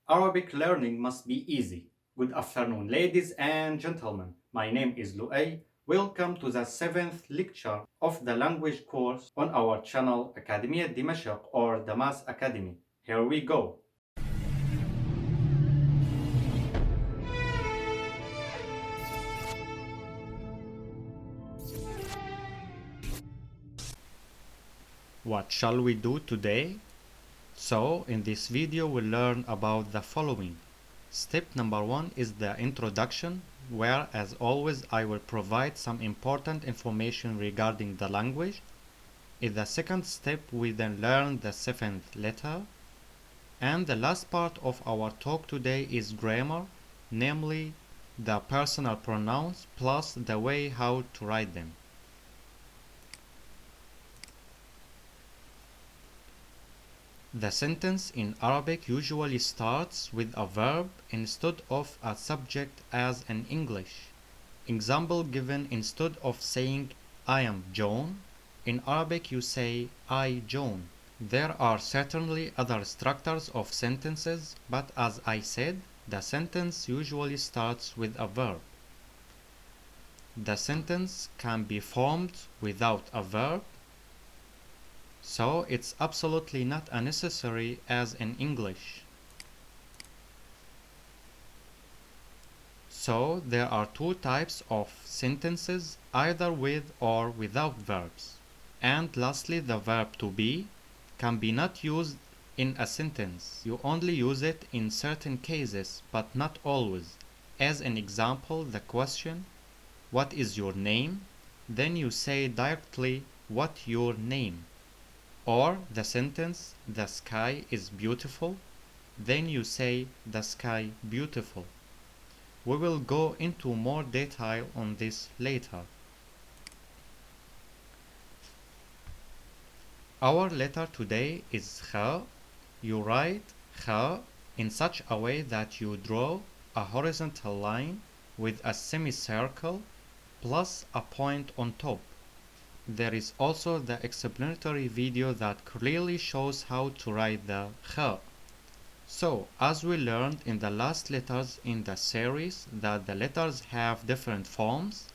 Arabic learning must be easy. Good afternoon, ladies and gentlemen. My name is Luay. Welcome to the seventh lecture of the language course on our channel Academia Dimashq or Damas Academy. Here we go. What shall we do today? So, in this video we'll learn about the following. Step number 1 is the introduction, where as always I will provide some important information regarding the language. In the second step we then learn the seventh letter. And the last part of our talk today is grammar, namely the personal pronouns plus the way how to write them. The sentence in Arabic usually starts with a verb instead of a subject as in English. Example given: instead of saying I am John, in Arabic you say I John. There are certainly other structures of sentences, but as I said, the sentence usually starts with a verb. The sentence can be formed without a verb, so it's absolutely not unnecessary as in English. So there are two types of sentences, either with or without verbs. And lastly, the verb to be can be not used in a sentence. You only use it in certain cases, but not always. As an example, the question, what is your name? Then you say directly, what your name? Or the sentence, the sky is beautiful. Then you say, the sky beautiful. We will go into more detail on this later. Our letter today is Kha'a. You write Kha'a in such a way that you draw a horizontal line with a semicircle plus a point on top. There is also the explanatory video that clearly shows how to write the Kha'a. So, as we learned in the last letters in the series that the letters have different forms,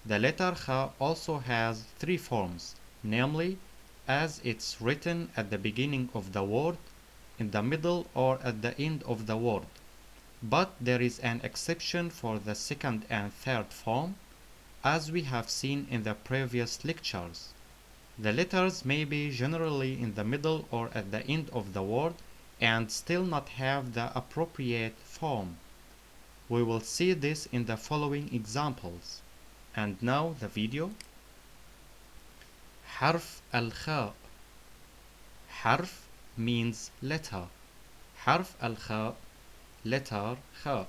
the letter Kha also has three forms, namely as it's written at the beginning of the word, in the middle or at the end of the word. But there is an exception for the second and third form, as we have seen in the previous lectures. The letters may be generally in the middle or at the end of the word and still not have the appropriate form. We will see this in the following examples. And now the video. حرف الخاء. حرف means letter. حرف الخاء, letter خاء.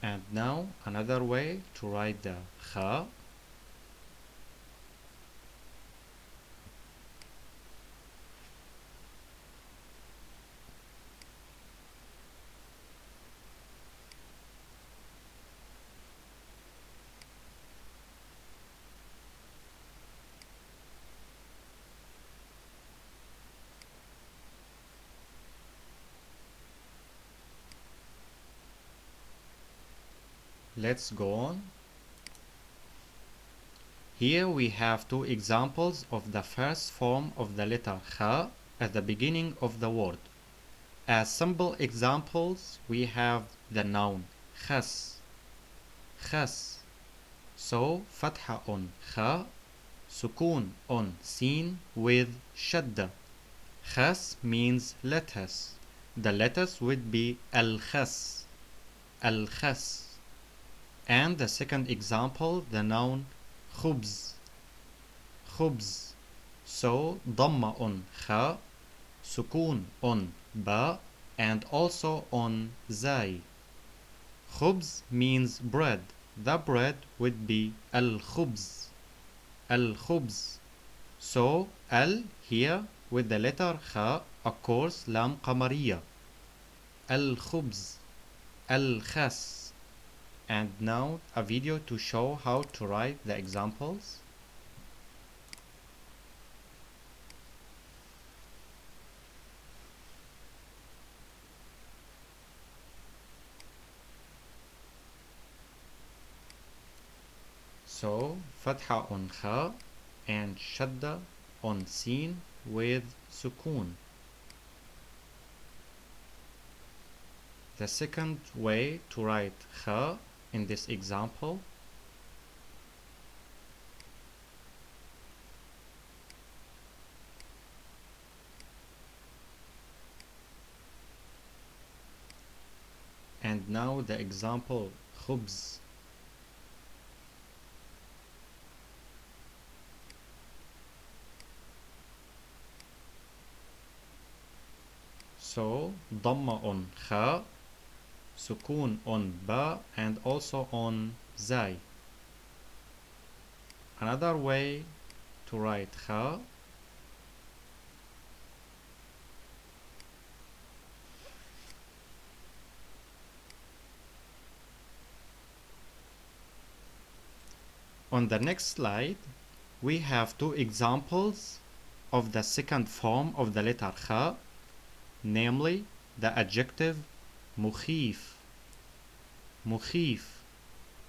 And now another way to write the kha. Let's go on. Here we have two examples of the first form of the letter kha at the beginning of the word. As simple examples, we have the noun khas. Khas. So, fatha on kha, sukun on sin with shadda. Khas means lettuce. The lettuce would be al-khas. Al-khas. And the second example, the noun khubz. Khubz. So, dhamma on kha, sukun on ba, and also on zai. Khubz means bread. The bread would be al-khubz. Al-khubz. So al here with the letter kha occurs lam qamariya. Al-khubz. Al-khas. And now a video to show how to write the examples. So fatha on kha and shadda on sin with sukun. The second way to write kha in this example, and now the example khubz. So dhamma on kha, sukun on ba, and also on zai. Another way to write kha, on the next slide we have two examples of the second form of the letter kha, namely the adjective mukhif. Mukhif.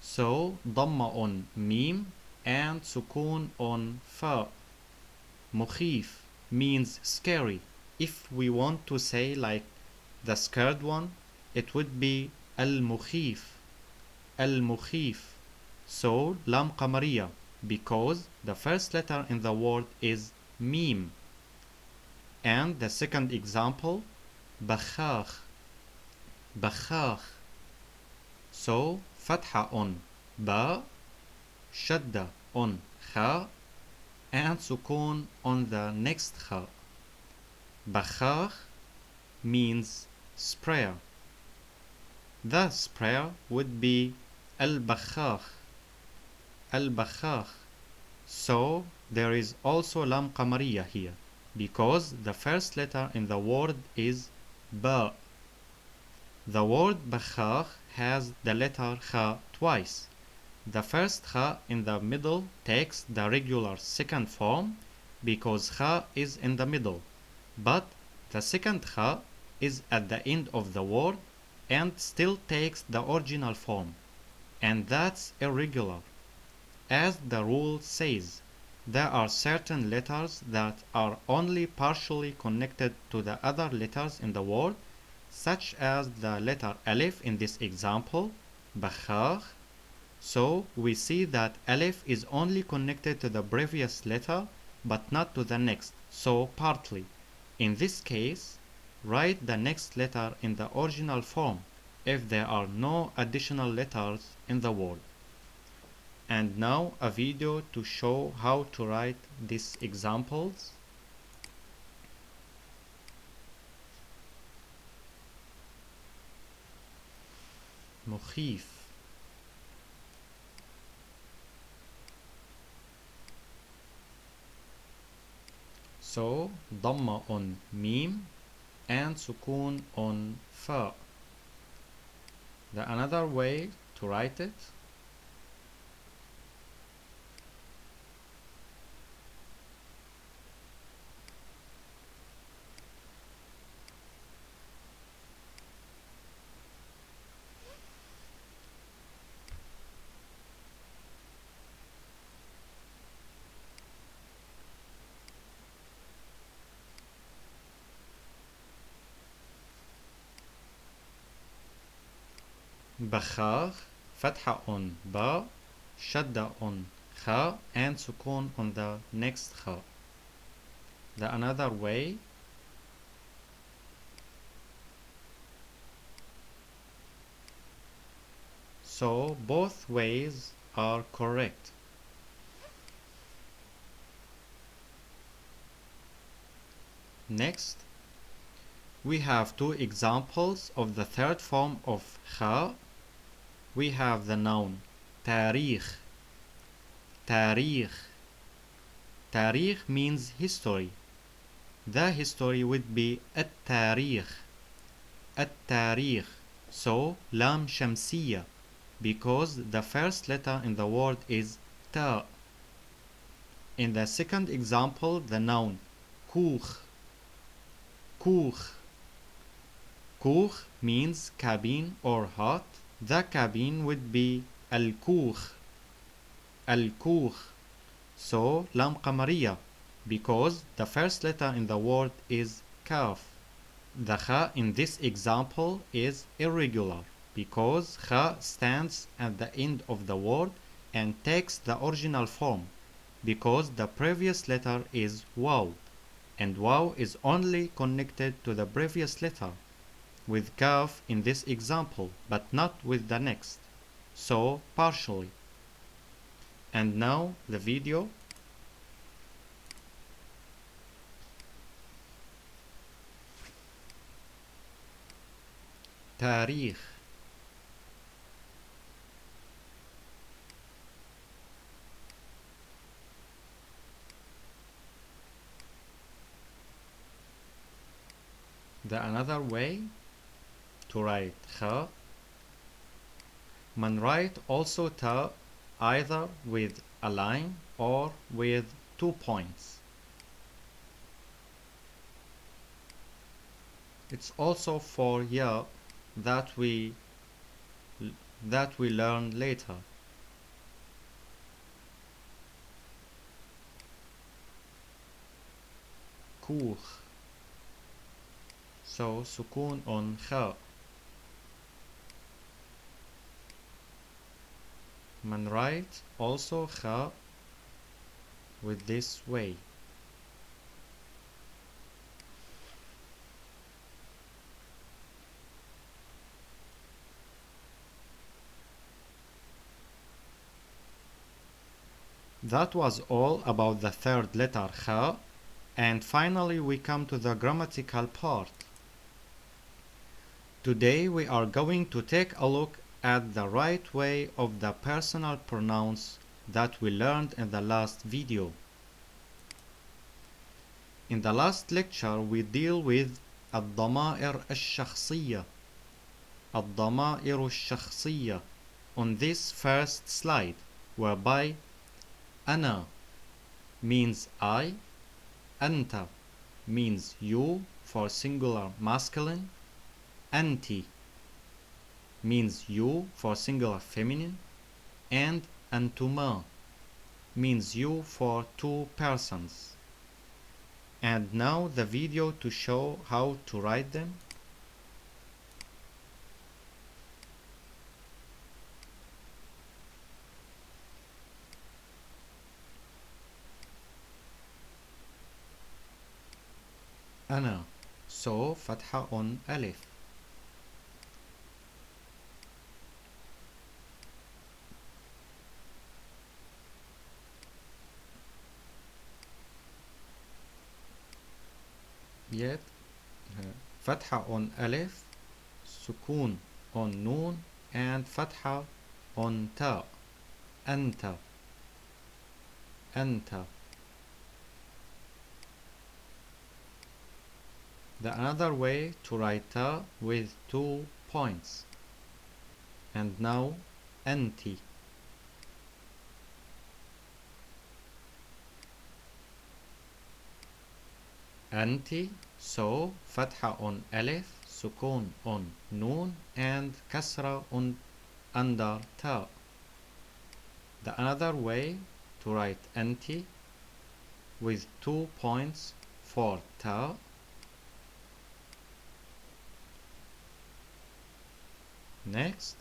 So dhamma on mim and sukun on fa. Mukhif means scary. If we want to say like the scared one, it would be al-mukhif. Al-mukhif. So lam qamariya, because the first letter in the word is mim. And the second example, bakhakh. Bakhakh. So fatha on ba, shadda on kha, and sukun on the next kha. Bakhakh means sprayer. The sprayer would be al-bakhakh. Al-bakhakh. So there is also lam qamariya here, because the first letter in the word is ba. The word bakhakh has the letter kha twice. The first kha in the middle takes the regular second form because kha is in the middle, but the second kha is at the end of the word and still takes the original form, and that's irregular. As the rule says, there are certain letters that are only partially connected to the other letters in the word, such as the letter alif in this example, bakhakh. So we see that alif is only connected to the previous letter but not to the next, so partly. In this case, write the next letter in the original form if there are no additional letters in the word. And now a video to show how to write these examples. Mukhif. So dhamma on mim and sukun on fa. The another way to write it, bakhakh, fatha on ba, shadda on kha, and sukun on the next kha. The another way, so both ways are correct. Next, We have two examples of the third form of kha. We have the noun تاريخ. تاريخ. تاريخ means history. The history would be التاريخ. التاريخ. So لام شمسية because the first letter in the word is ta. In the second example, the noun كوخ. كوخ. كوخ means cabin or hut. The cabin would be الكوخ. الكوخ. So لام قمرية because the first letter in the word is kaf. The kha in this example is irregular because kha stands at the end of the word and takes the original form because the previous letter is waw, and waw is only connected to the previous letter with kaf in this example but not with the next, so partially. And now the video. تاريخ. The another way to write kha, man write also ta either with a line or with 2 points. It's also for ya that we learn later. كوخ. So sukun on kha. Man write also kha with this way. That was all about the third letter kha, and finally we come to the grammatical part. Today we are going to take a look at the right way of the personal pronouns that we learned in the last video. In the last lecture we deal with الضمائر الشخصية. الضمائر الشخصية on this first slide, whereby أنا means I, أنت means you for singular masculine, أنتِ means you for singular feminine, and أنتما means you for two persons. And now the video to show how to write them. أنا, so فتحة on ألف. Yet فتحة on ألف, سكون on نون, and فتحة on تا. أنت. أنت. The another way to write ta with 2 points. And now أنتِ. أنتِ, so فتحة on ألف, سكون on نون, and كسرة on under ta. The another way to write أنتِ with 2 points for ta. Next,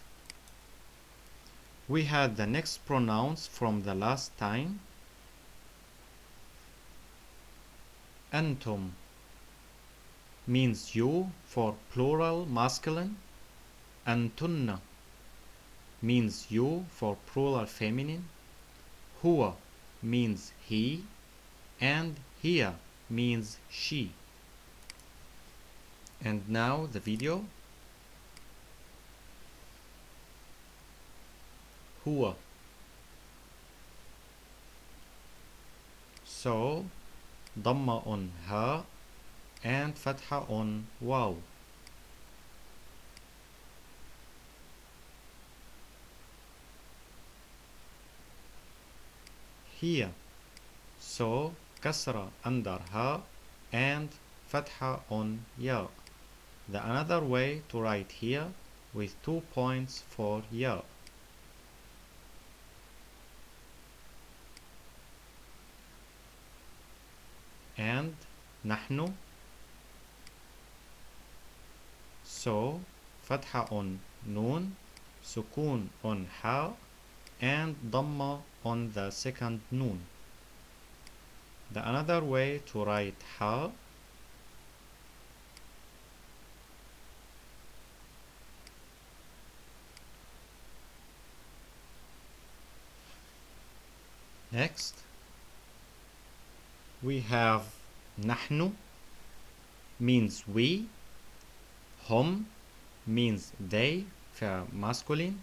we had the next pronouns from the last time. أنتم means you for plural masculine. أنتن means you for plural feminine. هو means he, and هي means she. And now the video. هو. So ضمة on ها and فتحة on واو. هي. So كسرة under ها and فتحة on يا. The another way to write here with 2 points for يا. And نحن. So فتحة on نون, سكون on حاء and ضمة on the second noon. The another way to write حاء. Next we have نحن means we, هم means they for masculine,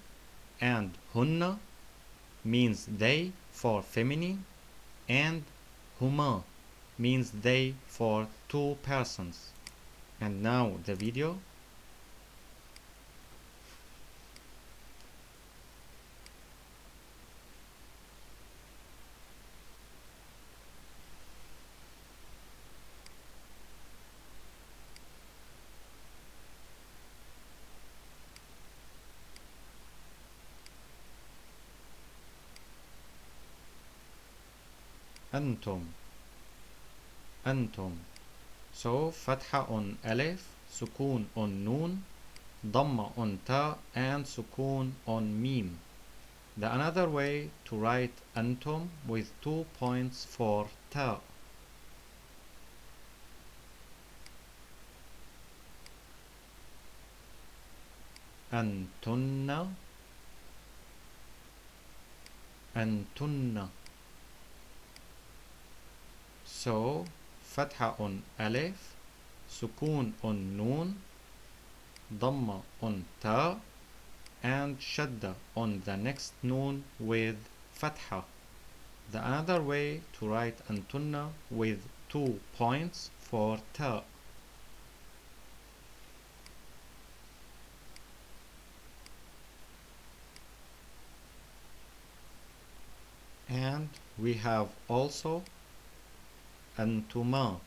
and هن means they for feminine, and هما means they for 2 persons. And now the video. أنتم. أنتم. So فتحة on ألف, سكون on نون, ضمة on تا and سكون on ميم. The another way to write أنتم with 2 points for تا. أنتن. أنتن. So فتحة on ألف, سكون on نون, ضمة on تا and شدة on the next noon with فتحة. The another way to write أنتن with 2 points for تا. And we have also أنتما.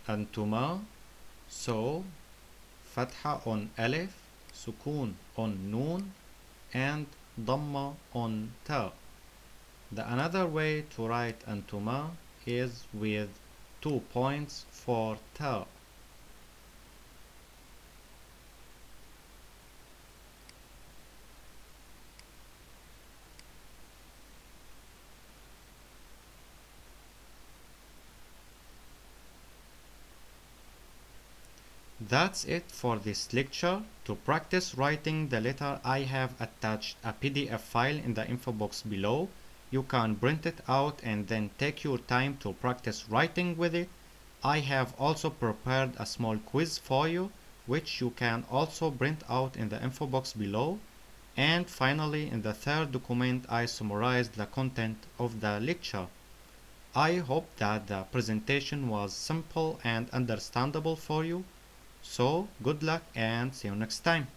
أنتما. So فتحة on ألف, سكون on نون and ضمة on تا. The another way to write أنتما is with 2 points for تا. That's it for this lecture. To practice writing the letter, I have attached a PDF file in the info box below. You can print it out and then take your time to practice writing with it. I have also prepared a small quiz for you, which you can also print out in the info box below. And finally, in the third document, I summarized the content of the lecture. I hope that the presentation was simple and understandable for you. So, good luck and see you next time.